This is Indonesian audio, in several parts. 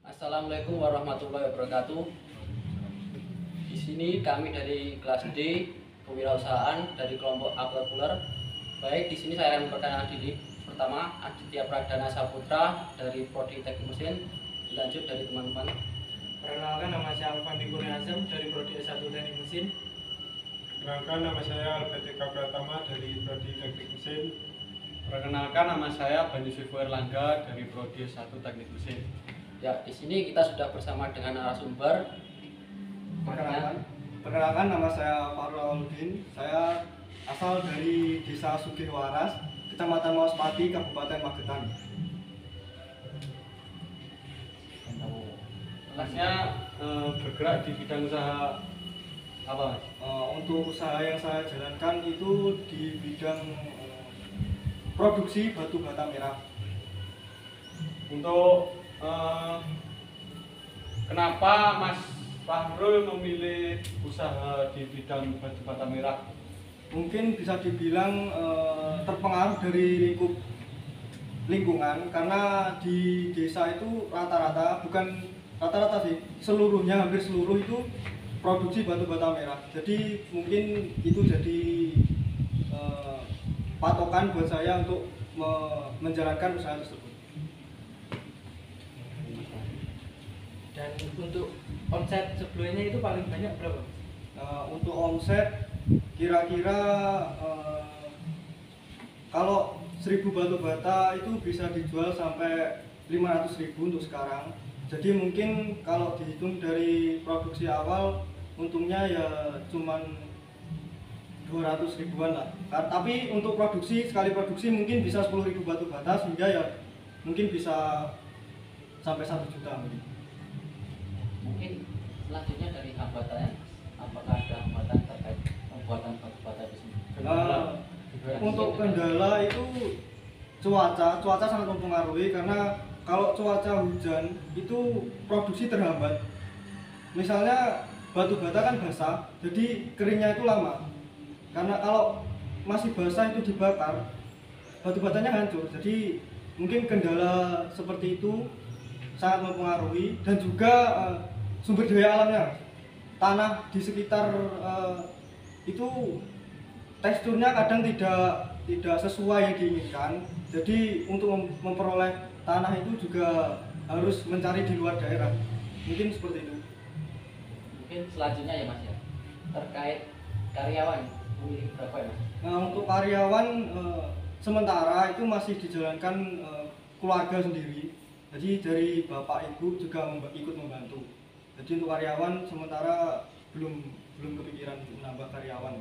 Assalamualaikum warahmatullahi wabarakatuh. Di sini kami dari kelas D Kewirausahaan dari kelompok A Populer. Baik, di sini saya akan memperkenalkan diri. Pertama, Aditya Pradana Saputra dari Prodi Teknik Mesin. Lanjut dari teman-teman. Perkenalkan, nama saya Alfandi Kurnia Azam dari Prodi S1 Teknik Mesin. Perkenalkan, nama saya Albetika Pratama dari Prodi Teknik Mesin. Perkenalkan, nama saya Bani Sifu Erlangga dari Prodi S1 Teknik Mesin. Ya, di sini kita sudah bersama dengan narasumber. Perkenalkan, nama saya Farul Aludin. Saya asal dari Desa Sugihwaras, Kecamatan Maospati, Kabupaten Magetan. Kelasnya bergerak di bidang usaha apa, Mas? Untuk usaha yang saya jalankan itu di bidang produksi batu bata merah. Untuk kenapa Mas Fahrul memilih usaha di bidang batu bata merah? Mungkin bisa dibilang terpengaruh dari lingkungan, karena di desa itu rata-rata, bukan rata-rata sih, seluruhnya, hampir seluruh itu produksi batu bata merah. Jadi mungkin itu jadi patokan buat saya untuk menjalankan usaha tersebut. Dan untuk omset sebelumnya itu paling banyak berapa? Untuk omset kira-kira kalau 1000 batu bata itu bisa dijual sampai 500.000 untuk sekarang. Jadi mungkin kalau dihitung dari produksi awal untungnya ya cuman 200 ribuan lah. Tapi untuk produksi, sekali produksi mungkin bisa 10.000 batu bata, sehingga ya mungkin bisa sampai 1 juta mungkin. Mungkin selanjutnya dari hambatannya, apakah ada hambatan terkait pembuatan batu bata di sini? Untuk kendala itu cuaca sangat mempengaruhi, karena kalau cuaca hujan itu produksi terhambat. Misalnya batu bata kan basah, jadi keringnya itu lama. Karena kalau masih basah itu dibakar, batu batanya hancur. Jadi mungkin kendala seperti itu sangat mempengaruhi. Dan juga sumber daya alamnya, tanah di sekitar itu teksturnya kadang tidak sesuai yang diinginkan. Jadi untuk memperoleh tanah itu juga harus mencari di luar daerah. Mungkin seperti itu. Mungkin selanjutnya ya Mas ya, terkait karyawan memilih berapa ya Mas? Nah, untuk karyawan sementara itu masih dijalankan keluarga sendiri. Jadi dari bapak ibu juga ikut membantu. Jadi untuk karyawan sementara belum kepikiran untuk menambah karyawan.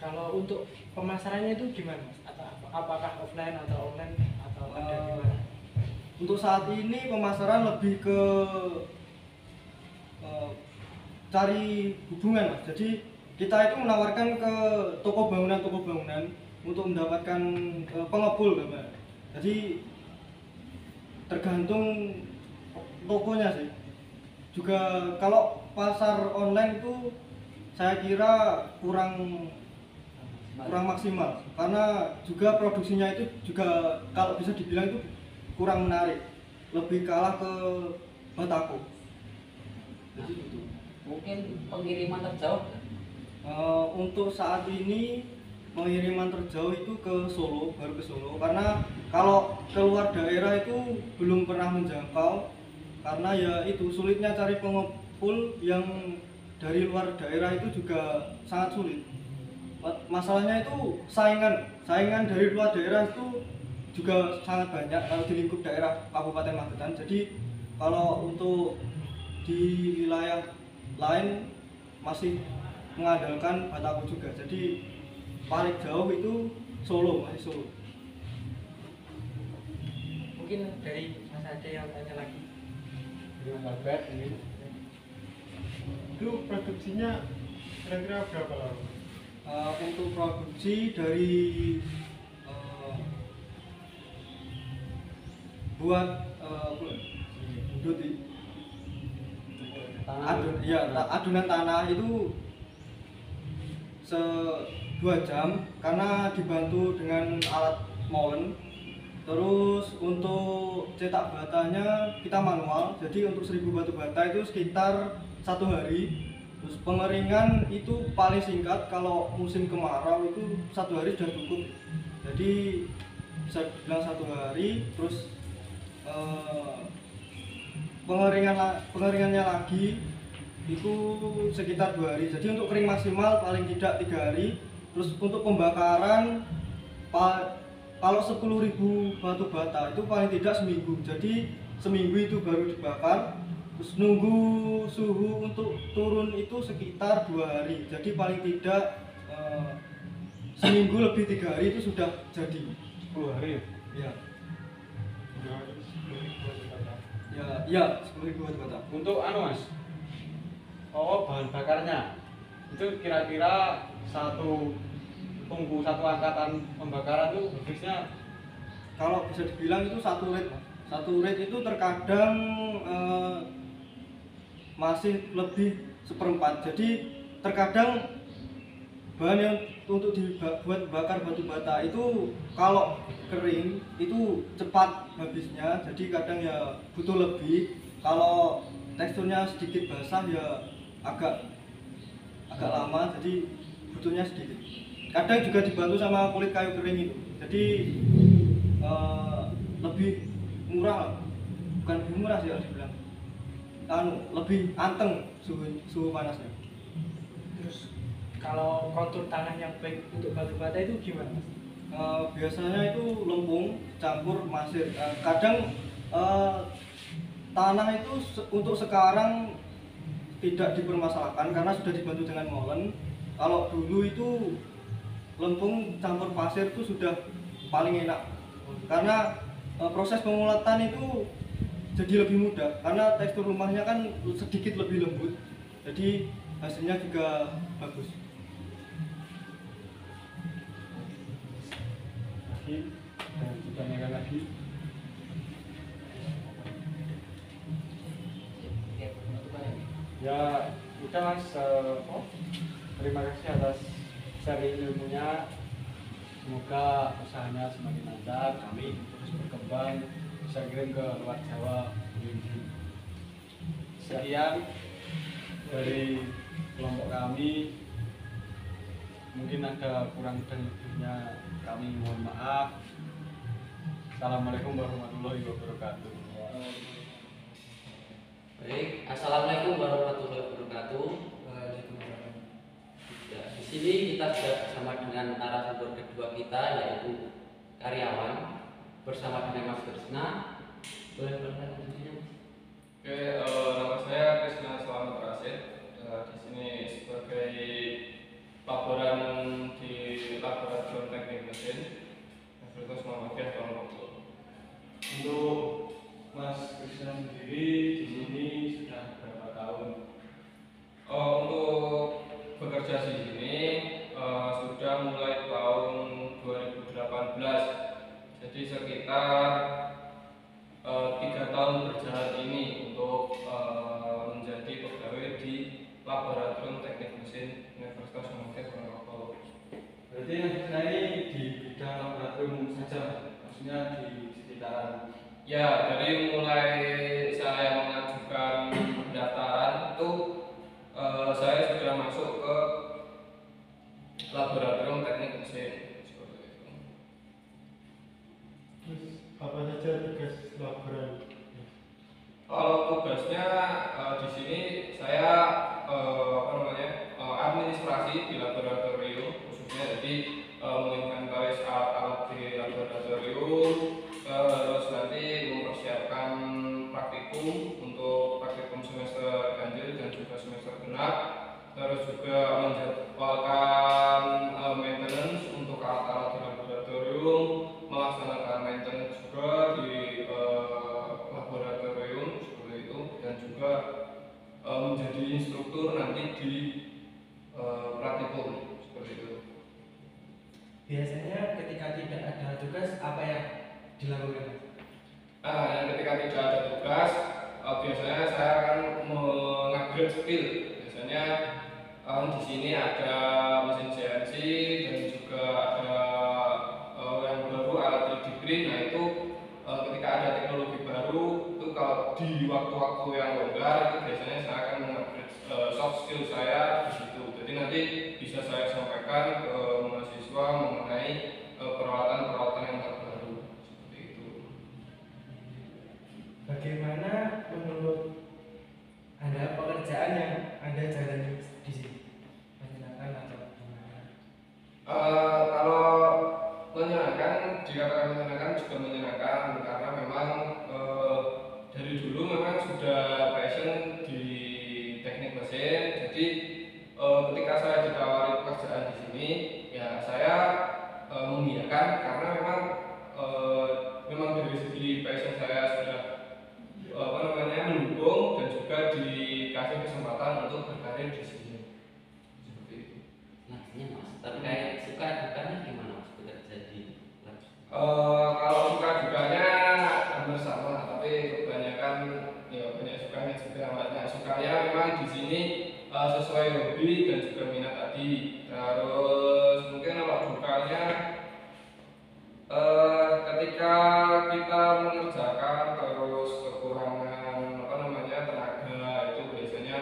Kalau untuk pemasarannya itu gimana, Mas? Apakah offline atau online atau ada gimana? Untuk saat ini pemasaran lebih ke cari hubungan, Mas. Jadi kita itu menawarkan ke toko bangunan untuk mendapatkan pengepul, Bapak. Jadi tergantung tokonya sih. Juga kalau pasar online itu saya kira kurang maksimal, karena juga produksinya itu juga kalau bisa dibilang itu kurang menarik, lebih kalah ke batako. Jadi itu. Mungkin pengiriman terjauh. Untuk saat ini pengiriman terjauh itu ke Solo, baru ke Solo, karena kalau keluar daerah itu belum pernah menjangkau, karena ya itu sulitnya cari pengepul yang dari luar daerah itu juga sangat sulit. Masalahnya itu saingan dari luar daerah itu juga sangat banyak kalau di lingkup daerah Kabupaten Magetan. Jadi kalau untuk di wilayah lain masih mengandalkan batako juga. Jadi paling jauh itu masih Solo. Mungkin dari Mas ada yang tanya lagi. Mas Albert ini. Itu produksinya kira-kira berapa lama? Untuk produksi dari buat adunan tanah itu 2 jam, karena dibantu dengan alat molen. Terus untuk cetak batanya kita manual, jadi untuk 1000 batu bata itu sekitar 1 hari. Terus pengeringan itu paling singkat, kalau musim kemarau itu 1 hari sudah cukup. Jadi bisa dibilang 1 hari. Terus pengeringannya lagi itu sekitar 2 hari. Jadi untuk kering maksimal paling tidak 3 hari. Terus untuk pembakaran kalau 10.000 batu bata itu paling tidak seminggu. Jadi seminggu itu baru dibakar. Terus nunggu suhu untuk turun itu sekitar 2 hari. Jadi paling tidak seminggu lebih 3 hari itu sudah jadi. 10 hari. Ya, Nah, itu 10.000 batu bata. ya 10.000 batu bata. Untuk Mas, bahan bakarnya itu kira-kira satu angkatan pembakaran itu habisnya Kalau bisa dibilang itu 1 rit, Mas. 1 rit itu terkadang masih lebih 1/4. Jadi terkadang bahan yang untuk dibuat bakar batu bata itu kalau kering itu cepat habisnya, jadi kadang ya butuh lebih. Kalau teksturnya sedikit basah ya agak lama, jadi butuhnya sedikit. Kadang juga dibantu sama kulit kayu kering itu, jadi lebih murah lah. Bukan lebih murah sih harus dibilang, lebih anteng suhu panasnya. Terus kalau kontur tanah yang baik untuk batu bata itu gimana, Mas? Biasanya itu lempung campur pasir. Kadang tanah itu untuk sekarang tidak dipermasalahkan karena sudah dibantu dengan molen. Kalau dulu itu lempung campur pasir itu sudah paling enak karena proses pengulatan itu jadi lebih mudah karena tekstur rumahnya kan sedikit lebih lembut, jadi hasilnya juga bagus. Dan ditanyakan lagi. Ya udah Mas, terima kasih atas sharing ilmunya. Semoga usahanya semakin lancar, kami terus berkembang, bisa kirim ke luar Jawa. Sekian dari kelompok kami. Mungkin ada kurang dan lebihnya kami mohon maaf. Assalamualaikum warahmatullahi wabarakatuh. Baik, assalamualaikum warahmatullahi wabarakatuh. Ya, di sini kita sudah bersama dengan narasumber kedua kita, yaitu karyawan, bersama dengan Mas Krisna. Boleh berkenalan diri, Mas? Oke, nama saya Krisna Selamat Rasid. Di sini sebagai laporan di Laboratorium Teknik Mesin Universitas Muhammadiyah Purwokerto. Untuk Mas Krisna sendiri di sini sudah berapa tahun? Untuk bekerja di sini sudah mulai tahun 2018. Jadi sekitar 3 tahun berjalan ini untuk menjadi pegawai di Laboratorium Teknik Mesin Universitas Muhammadiyah Purwokerto. Berarti yang Krisna ini di bidang laboratorium saja, maksudnya di sekitaran. Ya, dari mulai saya mengajukan pendaftaran itu saya sudah masuk ke Laboratorium Teknik Mesin seperti itu. Terus apa saja tugas laboran? Kalau tugasnya di sini saya administrasi di laboratorium khususnya, jadi menginventaris alat-alat di laboratorium, terus nanti mempersiapkan praktikum untuk praktikum semester ganjil dan juga semester genap, terus juga menjadwalkan maintenance untuk alat-alat di laboratorium, melaksanakan maintenance juga di laboratorium seperti itu, dan juga menjadi instruktur nanti di praktikum seperti itu. Biasanya ketika tidak ada tugas apa yang dilakukan? Yang ketika tidak ada tugas, biasanya saya akan mengupgrade skill. Biasanya di sini ada mesin CNC dan juga ada yang baru alat 3D print. sendiri. Nah itu ketika ada teknologi baru itu kalau di waktu-waktu yang longgar itu biasanya saya akan mengupgrade soft skill saya di situ. Jadi nanti bisa saya sampaikan ke mahasiswa mengenai peralatan-peralatan yang terbaru seperti itu. Bagaimana menurut Anda pekerjaan yang Anda jalani di sini? Menyenangkan atau gimana? Kalau menyenangkan, dikatakan menyenangkan juga menyenangkan karena memang dari dulu memang sudah passion di teknik mesin. Jadi ketika saya ditawari pekerjaan di sini, ya saya mengiyakan karena memang dari segi passion saya sudah mendukung dan juga dikasih kesempatan untuk berkarir di sini. Seperti itu. Nah, ini mas, terkait suka dukanya gimana mas bekerja di lab? Kalau suka dukanya hampir sama, tapi kebanyakan ya banyak sukanya juga. Banyak sukanya memang di sini sesuai hobi dan juga minat tadi. Terus mungkin kalau dukanya ketika kita mengerjakan terus kekurangan tenaga itu biasanya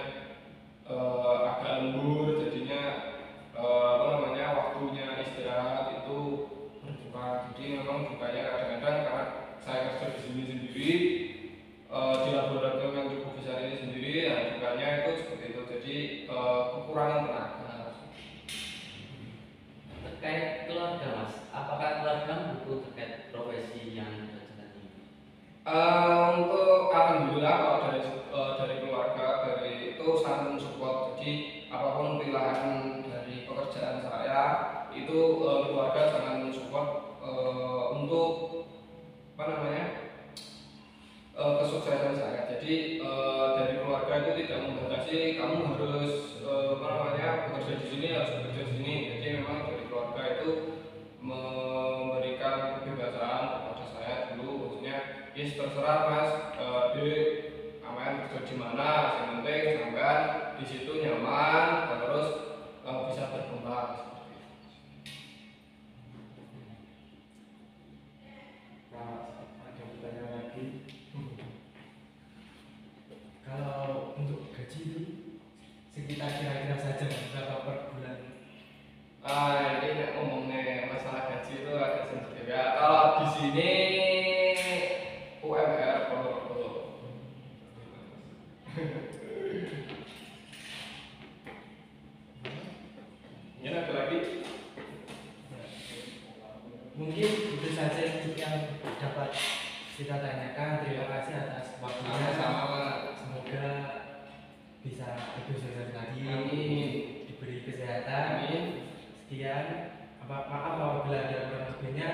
agak lembur, jadinya waktunya istirahat itu berkurang. Jadi memang dukanya kadang-kadang karena saya kerja di sini sendiri di laboratorium yang cukup besar ini sendiri, ya dukanya itu seperti itu. Jadi kekurangan tenaga. Terkait keluarga mas, apakah keluarga mendukung terkait profesi yang kita jalani? Untuk alhamdulillah kalau dari keluarga dari itu sangat mensupport. Jadi apapun pilihan dari pekerjaan saya itu keluarga sangat mensupport untuk kesuksesan saya. Jadi dari keluarga itu tidak membatasi kamu harus bekerja di sini, harus bekerja di sini. Jadi memang dari keluarga itu memberikan kebebasan kepada saya dulu, maksudnya yes terserah mas, aman kerja di mana, yang penting sampean di situ nyaman, terus bisa berkembang. Nah, ada pertanyaan lagi. Kalau untuk gaji itu sekitar kira-kira saja berapa per bulan? Ini ngomongnya masalah gaji itu agak sensitif ya. Kalau di sini UMR Pondorogo. Ini ada lagi? Mungkin itu saja yang dapat kita tanyakan. Terima kasih atas waktunya. Sama-sama. Semoga bisa lebih sukses lagi, Amin. diberi kesehatan. Amin. Sekian. Maaf apabila ada kurang lebihnya.